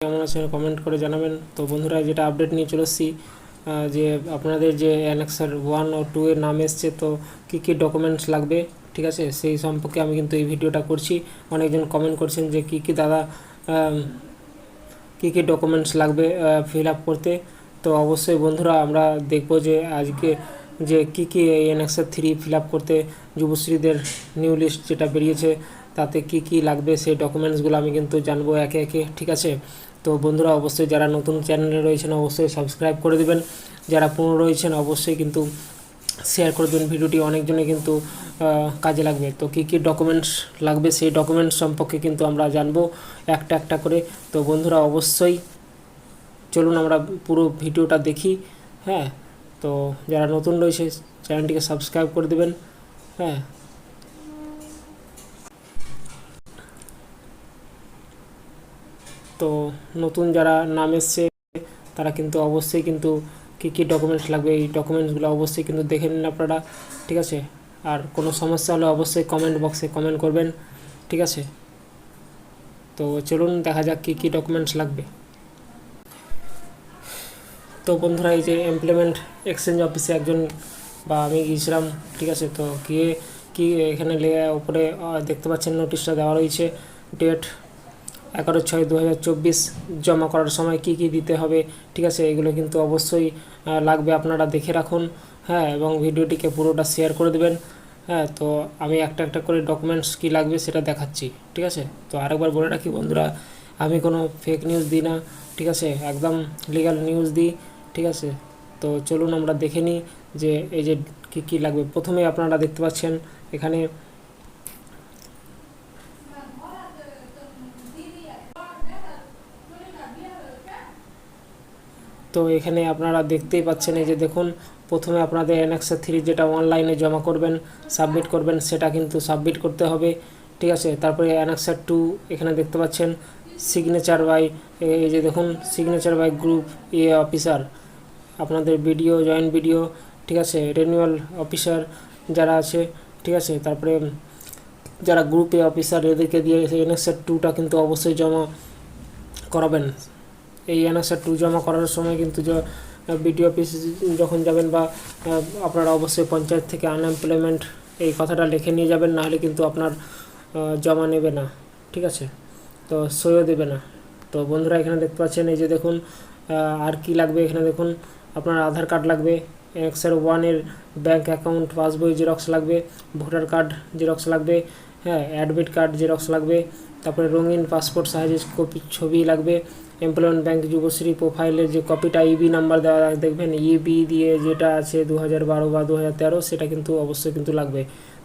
কেমন আছেন কমেন্ট করে জানাবেন। তো বন্ধুরা, যেটা আপডেট নিয়ে চলে এসেছি, যে আপনাদের যে অ্যানেক্সার 1 ও 2 এর নাম এসছে, তো কী কী ডকুমেন্টস লাগবে, ঠিক আছে, সেই সম্পর্কে আমি কিন্তু এই ভিডিওটা করছি। অনেকজন কমেন্ট করছেন যে কী কী দাদা কী কী ডকুমেন্টস লাগবে ফিল আপ করতে। তো অবশ্যই বন্ধুরা, আমরা দেখব যে আজকে যে কী কী অ্যানেক্সার 3 ফিল আপ করতে যুবশ্রীদের নিউ লিস্ট যেটা বেরিয়েছে, তাতে কি কি লাগবে সেই ডকুমেন্টসগুলো আমি কিন্তু জানবো একে একে, ঠিক আছে। তো বন্ধুরা, অবশ্যই যারা নতুন চ্যানেলে রয়েছেন অবশ্যই সাবস্ক্রাইব করে দেবেন, যারা পুরনো রয়েছেন অবশ্যই কিন্তু শেয়ার করে দেবেন ভিডিওটি, অনেকজনে কিন্তু কাজে লাগবে। তো কী কী ডকুমেন্টস লাগবে সেই ডকুমেন্টস সম্পর্কে কিন্তু আমরা জানবো একটা একটা করে। তো বন্ধুরা, অবশ্যই চলুন আমরা পুরো ভিডিওটা দেখি। হ্যাঁ, তো যারা নতুন রয়েছে চ্যানেলটিকে সাবস্ক্রাইব করে দেবেন। হ্যাঁ, তো নতুন যারা নাম এসছে তারা কিন্তু অবশ্যই কিন্তু কী কী ডকুমেন্টস লাগবে এই ডকুমেন্টসগুলো অবশ্যই কিন্তু দেখে নিন আপনারা, ঠিক আছে। আর কোনো সমস্যা হলে অবশ্যই কমেন্ট বক্সে কমেন্ট করবেন, ঠিক আছে। তো চলুন দেখা যাক কী কী ডকুমেন্টস লাগবে। তো বন্ধুরা, এই যে এমপ্লয়মেন্ট এক্সচেঞ্জ অফিসে একজন বা আমি গিয়েছিলাম, ঠিক আছে। তো গিয়ে কি এখানে উপরে দেখতে পাচ্ছেন নোটিশটা দেওয়া রয়েছে, ডেট 11/6/2024, জমা করার সময় কি কি দিতে হবে, ঠিক আছে। এগুলো কিন্তু অবশ্যই লাগবে, আপনারা দেখে রাখুন। হ্যাঁ, এবং ভিডিওটিকে পুরোটা শেয়ার করে দেবেন। হ্যাঁ, তো আমি একটা একটা করে ডকুমেন্টস কি লাগবে সেটা দেখাচ্ছি, ঠিক আছে। তো আরেকবার বলে রাখি বন্ধুরা, আমি কোনো ফেক নিউজ দিই না, ঠিক আছে, একদম লিগ্যাল নিউজ দিই, ঠিক আছে। তো চলুন আমরা দেখে নিই যে এই যে কী কী লাগবে। প্রথমে আপনারা দেখতে পাচ্ছেন এখানে তো এখানে আপনারা দেখতেই পাচ্ছেন, এই যে দেখুন, প্রথমে আপনাদের অ্যানেক্সার 3 যেটা অনলাইনে জমা করবেন, সাবমিট করবেন, সেটা কিন্তু সাবমিট করতে হবে, ঠিক আছে। তারপরে অ্যানেক্সার 2 এখানে দেখতে পাচ্ছেন সিগনেচার বাই, এই যে দেখুন signature by group A officer, আপনাদের বিডিও, জয়েন্ট বিডিও, ঠিক আছে, রিনিউয়াল অফিসার যারা আছে, ঠিক আছে। তারপরে যারা গ্রুপ এ অফিসার এদেরকে দিয়ে অ্যানেক্সার 2টা কিন্তু অবশ্যই জমা করাবেন। এই অ্যানেক্সার 2 জমা করার সময় কিন্তু বিডিও অফিস যখন যাবেন বা আপনারা অবশ্যই পঞ্চায়েত থেকে আনএমপ্লয়মেন্ট এই কথাটা লিখে নিয়ে যাবেন, নাহলে কিন্তু আপনার জমা নেবে না, ঠিক আছে, তো সইও দেবে না। তো বন্ধুরা, এখানে দেখতে পাচ্ছেন এই যে দেখুন আর কি লাগবে, এখানে দেখুন আপনার আধার কার্ড লাগবে, অ্যানেক্সার 1-এর ব্যাঙ্ক অ্যাকাউন্ট পাসবই জেরক্স লাগবে, ভোটার কার্ড জেরক্স লাগবে, হ্যাঁ, অ্যাডমিট কার্ড জেরক্স লাগবে, তারপরে রঙিন পাসপোর্ট সাইজের কপি ছবি লাগবে, এমপ্লয়মেন্ট ব্যাঙ্ক যুবশ্রী প্রোফাইলের যে কপিটা ইবি নাম্বার দেওয়া দেখবেন, ইবি দিয়ে যেটা আছে 2012 বা 2013, সেটা কিন্তু অবশ্যই কিন্তু লাগবে।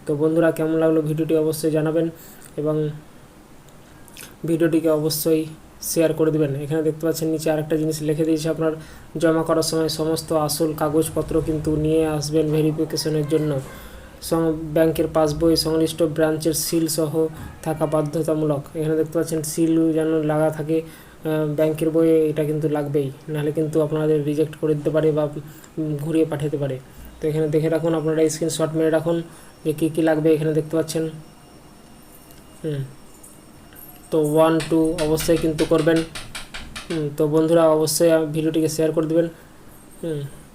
তো বন্ধুরা, কেমন লাগলো ভিডিওটি অবশ্যই জানাবেন এবং ভিডিওটিকে অবশ্যই শেয়ার করে দেবেন। এখানে দেখতে পাচ্ছেন নিচে আরেকটা জিনিস লিখে দিয়েছে, আপনার জমা করার সময় সমস্ত আসল কাগজপত্র কিন্তু নিয়ে আসবেন ভেরিফিকেশনের জন্য। ব্যাংকের পাসবই সংশ্লিষ্ট ব্রাঞ্চের সিল সহ থাকা বাধ্যতামূলক। এখানে দেখতে পাচ্ছেন সিল যেন লাগা থাকে ব্যাংকের বইয়ে, এটা কিন্তু লাগবেই, নাহলে কিন্তু আপনাদের রিজেক্ট করে দিতে পারে বা ঘুরিয়ে পাঠাতে পারে। তো এখানে দেখে রাখুন, আপনারা স্ক্রিনশট মেরে রাখুন যে কী কী লাগবে, এখানে দেখতে পাচ্ছেন। তো 1, 2 অবশ্যই কিন্তু করবেন। তো বন্ধুরা, অবশ্যই ভিডিওটিকে শেয়ার করে দেবেন।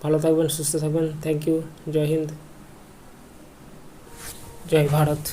ভালো থাকবেন, সুস্থ থাকবেন। Thank you. জয় হিন্দ, জয় ভারত।